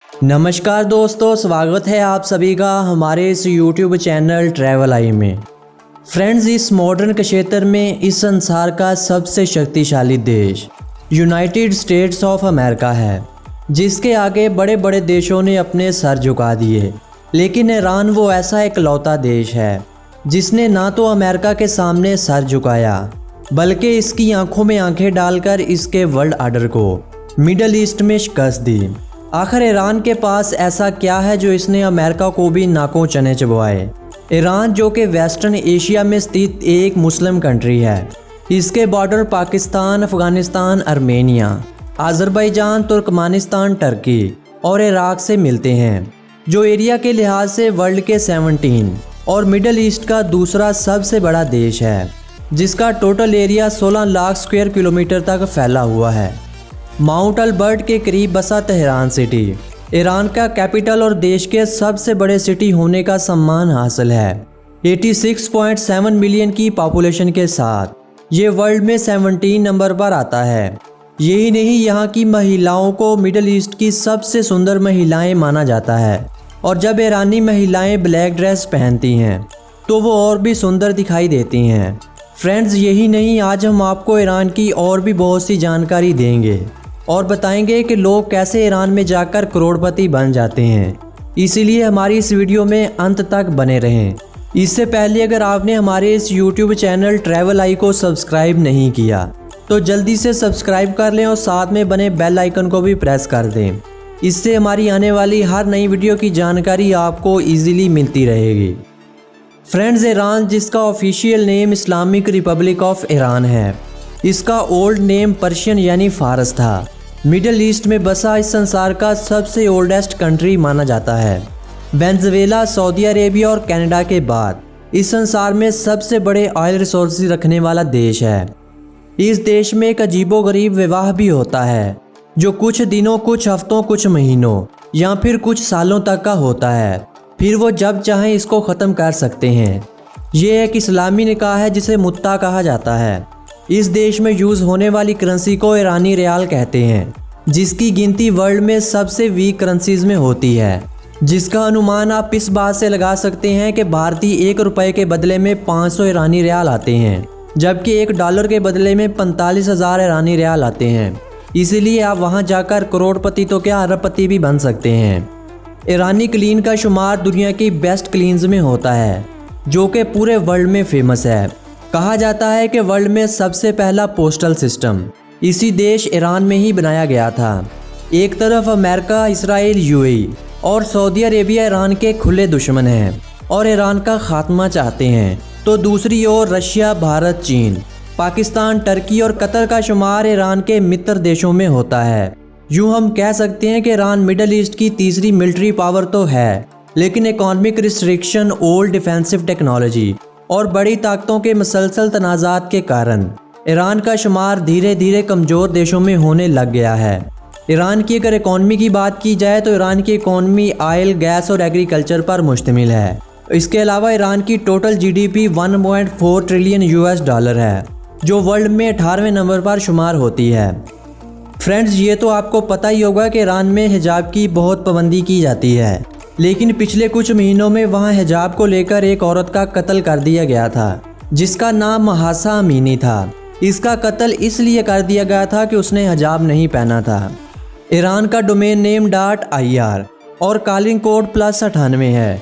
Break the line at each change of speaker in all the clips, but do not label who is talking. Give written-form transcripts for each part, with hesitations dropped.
नमस्कार दोस्तों, स्वागत है आप सभी का हमारे इस YouTube चैनल ट्रैवल आई में। फ्रेंड्स, इस मॉडर्न क्षेत्र में इस संसार का सबसे शक्तिशाली देश यूनाइटेड स्टेट्स ऑफ अमेरिका है, जिसके आगे बड़े बड़े देशों ने अपने सर झुका दिए। लेकिन ईरान वो ऐसा इकलौता देश है जिसने ना तो अमेरिका के सामने सर झुकाया, बल्कि इसकी आंखों में आंखें डालकर इसके वर्ल्ड ऑर्डर को मिडल ईस्ट में शिकस्त दी। आखिर ईरान के पास ऐसा क्या है जो इसने अमेरिका को भी नाकों चने चबवाए। ईरान, जो कि वेस्टर्न एशिया में स्थित एक मुस्लिम कंट्री है, इसके border Pakistan, Afghanistan, Armenia, Azerbaijan, Turkmenistan, Turkey और इराक से मिलते हैं, जो एरिया के लिहाज से वर्ल्ड के 17 और मिडल ईस्ट का दूसरा सबसे बड़ा देश है, जिसका total area 16 lakh square kilometre तक फैला हुआ है। माउंट अल्बर्ट के करीब बसा तेहरान सिटी ईरान का कैपिटल और देश के सबसे बड़े सिटी होने का सम्मान हासिल है। 86.7 मिलियन की पॉपुलेशन के साथ ये वर्ल्ड में 17 नंबर पर आता है। यही नहीं, यहाँ की महिलाओं को मिडल ईस्ट की सबसे सुंदर महिलाएं माना जाता है, और जब ईरानी महिलाएं ब्लैक ड्रेस पहनती हैं तो वो और भी सुंदर दिखाई देती हैं। फ्रेंड्स, यही नहीं, आज हम आपको ईरान की और भी बहुत सी जानकारी देंगे और बताएंगे कि लोग कैसे ईरान में जाकर करोड़पति बन जाते हैं। इसीलिए हमारी इस वीडियो में अंत तक बने रहें। इससे पहले अगर आपने हमारे इस YouTube चैनल ट्रैवल आई को सब्सक्राइब नहीं किया तो जल्दी से सब्सक्राइब कर लें और साथ में बने बेल आइकन को भी प्रेस कर दें। इससे हमारी आने वाली हर नई वीडियो की जानकारी आपको ईजिली मिलती रहेगी। फ्रेंड्स, ईरान, जिसका official name Islamic Republic of Iran है, इसका ओल्ड नेम पर्शियन यानी फारस था। मिडल ईस्ट में बसा इस संसार का सबसे ओल्डेस्ट कंट्री माना जाता है। वेनेजुएला, सऊदी अरेबिया और कनाडा के बाद इस संसार में सबसे बड़े ऑयल रिसोर्सेज रखने वाला देश है। इस देश में एक अजीबोगरीब विवाह भी होता है, जो कुछ दिनों, कुछ हफ्तों, कुछ महीनों या फिर कुछ सालों तक का होता है। फिर वो जब चाहें इसको ख़त्म कर सकते हैं। ये एक इस्लामी निकाह है जिसे मुत्ता कहा जाता है। इस देश में यूज़ होने वाली करेंसी को ईरानी रियाल कहते हैं, जिसकी गिनती वर्ल्ड में सबसे वीक करेंसीज में होती है, जिसका अनुमान आप इस बात से लगा सकते हैं कि भारतीय 1 रुपये के बदले में 500 ईरानी रियाल आते हैं, जबकि $1 के बदले में 45,000 ईरानी रियाल आते हैं। इसीलिए आप वहां जाकर करोड़पति तो क्या अरबपति भी बन सकते हैं। ईरानी क्लीन का शुमार दुनिया की बेस्ट क्लीन्स में होता है, जो कि पूरे वर्ल्ड में फेमस है। कहा जाता है कि वर्ल्ड में सबसे पहला पोस्टल सिस्टम इसी देश ईरान में ही बनाया गया था। एक तरफ अमेरिका, इसराइल, यूएई और सऊदी अरेबिया ईरान के खुले दुश्मन हैं और ईरान का खात्मा चाहते हैं, तो दूसरी ओर रशिया, भारत, चीन, पाकिस्तान, टर्की और कतर का शुमार ईरान के मित्र देशों में होता है। यूँ हम कह सकते हैं कि ईरान मिडल ईस्ट की तीसरी मिलिट्री पावर तो है, लेकिन economic restriction, old defensive technology और बड़ी ताकतों के मुसलसल तनाज़ात के कारण ईरान का शुमार धीरे धीरे कमज़ोर देशों में होने लग गया है। ईरान की अगर इकॉनमी की बात की जाए तो ईरान की इकॉनमी ऑयल, गैस और एग्रीकल्चर पर मुश्तमिल है। इसके अलावा ईरान की टोटल GDP 1.4 ट्रिलियन US$ है, जो वर्ल्ड में 18वें नंबर पर शुमार होती है। फ्रेंड्स, ये तो आपको पता ही होगा कि ईरान में हिजाब की बहुत पाबंदी की जाती है, लेकिन पिछले कुछ महीनों में वहां हिजाब को लेकर एक औरत का कत्ल कर दिया गया था, जिसका नाम महासा अमीनी था। इसका कत्ल इसलिए कर दिया गया था कि उसने हिजाब नहीं पहना था। ईरान का डोमेन नेम .ir और कॉलिंग कोड +98 है।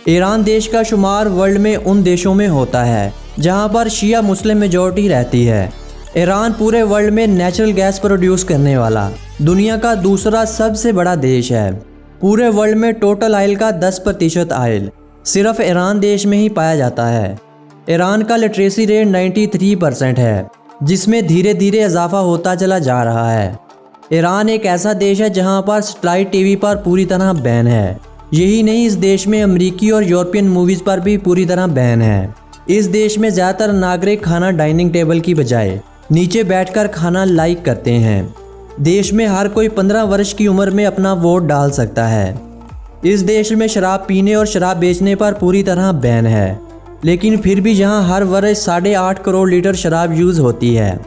ईरान देश का शुमार वर्ल्ड में उन देशों में होता है जहां पर शिया मुस्लिम मेजॉरिटी रहती है। ईरान पूरे वर्ल्ड में नेचुरल गैस प्रोड्यूस करने वाला दुनिया का दूसरा सबसे बड़ा देश है। पूरे वर्ल्ड में टोटल ऑयल का 10% ऑयल सिर्फ ईरान देश में ही पाया जाता है। ईरान का लिटरेसी रेट 93% है, जिसमें धीरे धीरे इजाफा होता चला जा रहा है। ईरान एक ऐसा देश है जहां पर सैटेलाइट टीवी पर पूरी तरह बैन है। यही नहीं, इस देश में अमेरिकी और यूरोपियन मूवीज़ पर भी पूरी तरह बैन है। इस देश में ज़्यादातर नागरिक खाना डाइनिंग टेबल की बजाय नीचे बैठकर खाना लाइक करते हैं। देश में हर कोई 15 वर्ष की उम्र में अपना वोट डाल सकता है। इस देश में शराब पीने और शराब बेचने पर पूरी तरह बैन है, लेकिन फिर भी यहाँ हर वर्ष 8.5 करोड़ लीटर शराब यूज़ होती है।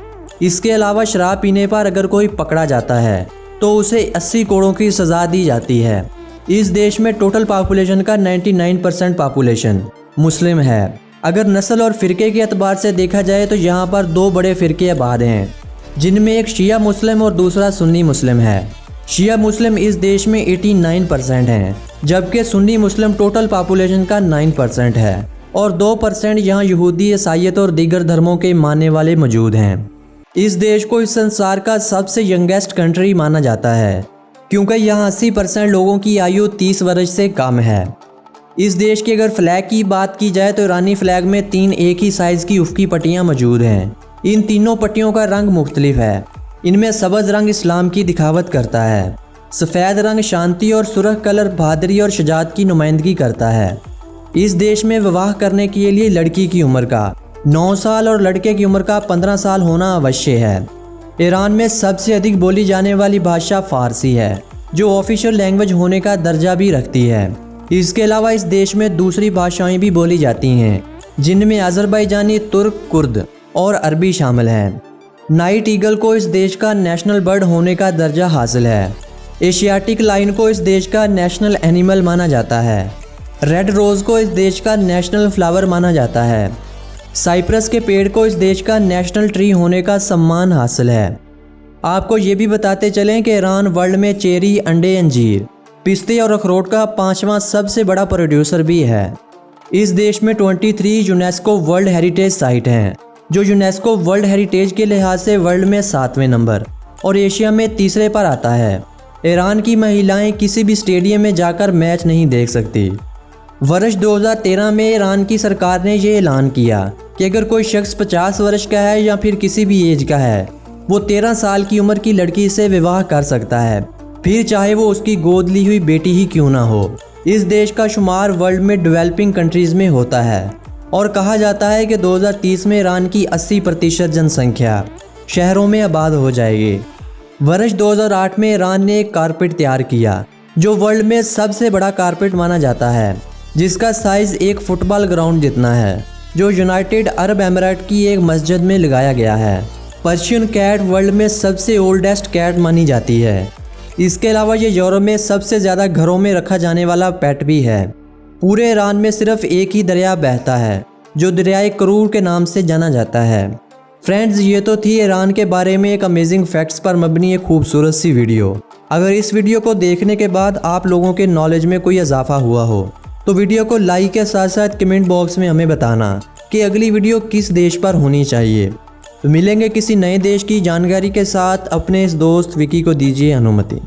इसके अलावा शराब पीने पर अगर कोई पकड़ा जाता है तो उसे 80 करोड़ की सज़ा दी जाती है। इस देश में टोटल पॉपुलेशन का 99% पॉपुलेशन मुस्लिम है। अगर नस्ल और फ़िरके के एतबार से देखा जाए तो यहाँ पर 2 बड़े फ़िरके आबाद हैं, जिनमें एक शिया मुस्लिम और दूसरा सुन्नी मुस्लिम है। शिया मुस्लिम इस देश में 89% हैं, जबकि सुन्नी मुस्लिम टोटल पॉपुलेशन का 9% है और 2% यहाँ यहूदी, ईसाईयत और दीगर धर्मों के मानने वाले मौजूद हैं। इस देश को इस संसार का सबसे यंगेस्ट कंट्री माना जाता है, क्योंकि यहाँ 80% लोगों की आयु 30 वर्ष से कम है। इस देश के अगर फ्लैग की बात की जाए तो ईरानी फ्लैग में 3 एक ही साइज़ की उफ़क़ी पट्टियाँ मौजूद हैं। इन तीनों पट्टियों का रंग मुख्तलिफ है। इनमें सब्ज़ रंग इस्लाम की दिखावत करता है, सफ़ेद रंग शांति और सुर्ख कलर बहादुरी और शुजाअत की नुमाइंदगी करता है। इस देश में विवाह करने के लिए लड़की की उम्र का 9 साल और लड़के की उम्र का 15 साल होना अवश्य है। ईरान में सबसे अधिक बोली जाने वाली भाषा फ़ारसी है, जो ऑफिशियल लैंग्वेज होने का दर्जा भी रखती है। इसके अलावा इस देश में दूसरी भाषाएं भी बोली जाती हैं, जिनमें अज़रबैजानी, तुर्क, कुर्द और अरबी शामिल हैं। नाइट ईगल को इस देश का नेशनल बर्ड होने का दर्जा हासिल है। एशियाटिक लायन को इस देश का नेशनल एनिमल माना जाता है। रेड रोज़ को इस देश का नेशनल फ्लावर माना जाता है। साइप्रस के पेड़ को इस देश का नेशनल ट्री होने का सम्मान हासिल है। आपको ये भी बताते चलें कि ईरान वर्ल्ड में चेरी, अंडे, अंजीर, पिस्ते और अखरोट का 5वां सबसे बड़ा प्रोड्यूसर भी है। इस देश में 23 यूनेस्को वर्ल्ड हेरिटेज साइट हैं, जो यूनेस्को वर्ल्ड हेरिटेज के लिहाज से वर्ल्ड में 7वें नंबर और एशिया में 3रे पर आता है। ईरान की महिलाएं किसी भी स्टेडियम में जाकर मैच नहीं देख सकती। वर्ष 2013 में ईरान की सरकार ने ये ऐलान किया कि अगर कोई शख्स 50 वर्ष का है या फिर किसी भी एज का है, वो 13 साल की उम्र की लड़की से विवाह कर सकता है, फिर चाहे वो उसकी गोद ली हुई बेटी ही क्यों ना हो। इस देश का शुमार वर्ल्ड में डेवलपिंग कंट्रीज़ में होता है और कहा जाता है कि 2030 में ईरान की 80% जनसंख्या शहरों में आबाद हो जाएगी। वर्ष 2008 में ईरान ने एक कारपेट तैयार किया, जो वर्ल्ड में सबसे बड़ा कारपेट माना जाता है, जिसका साइज़ एक फुटबॉल ग्राउंड जितना है, जो यूनाइटेड अरब एमिरेट की एक मस्जिद में लगाया गया है। पर्शियन कैट वर्ल्ड में सबसे ओल्डेस्ट कैट मानी जाती है। इसके अलावा ये यूरोप में सबसे ज़्यादा घरों में रखा जाने वाला पेट भी है। पूरे ईरान में सिर्फ एक ही दरिया बहता है, जो दरियाए करूर के नाम से जाना जाता है। फ्रेंड्स, ये तो थी ईरान के बारे में एक अमेजिंग फैक्ट्स पर मबनी एक खूबसूरत सी वीडियो। अगर इस वीडियो को देखने के बाद आप लोगों के नॉलेज में कोई इजाफा हुआ हो तो वीडियो को लाइक के साथ साथ कमेंट बॉक्स में हमें बताना कि अगली वीडियो किस देश पर होनी चाहिए। तो मिलेंगे किसी नए देश की जानकारी के साथ। अपने इस दोस्त विकी को दीजिए अनुमति।